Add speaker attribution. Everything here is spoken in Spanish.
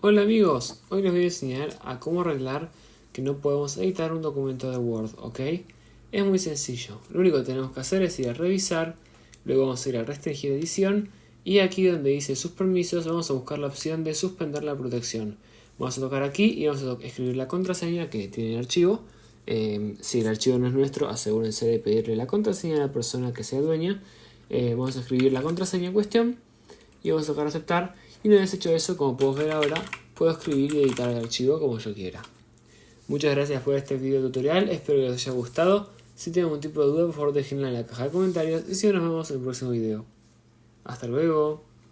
Speaker 1: Hola amigos, hoy les voy a enseñar a cómo arreglar que no podemos editar un documento de Word, ¿ok? Es muy sencillo, lo único que tenemos que hacer es ir a revisar, luego vamos a ir a restringir edición y aquí donde dice sus permisos vamos a buscar la opción de suspender la protección. Vamos a tocar aquí y vamos a escribir la contraseña que tiene el archivo. Si el archivo no es nuestro, asegúrense de pedirle la contraseña a la persona que sea dueña. Vamos a escribir la contraseña en cuestión y vamos a tocar aceptar. Y una vez hecho eso, como puedo ver ahora, puedo escribir y editar el archivo como yo quiera. Muchas gracias por este video tutorial, espero que les haya gustado. Si tienen algún tipo de duda, por favor déjenla en la caja de comentarios y si no, nos vemos en el próximo video. Hasta luego.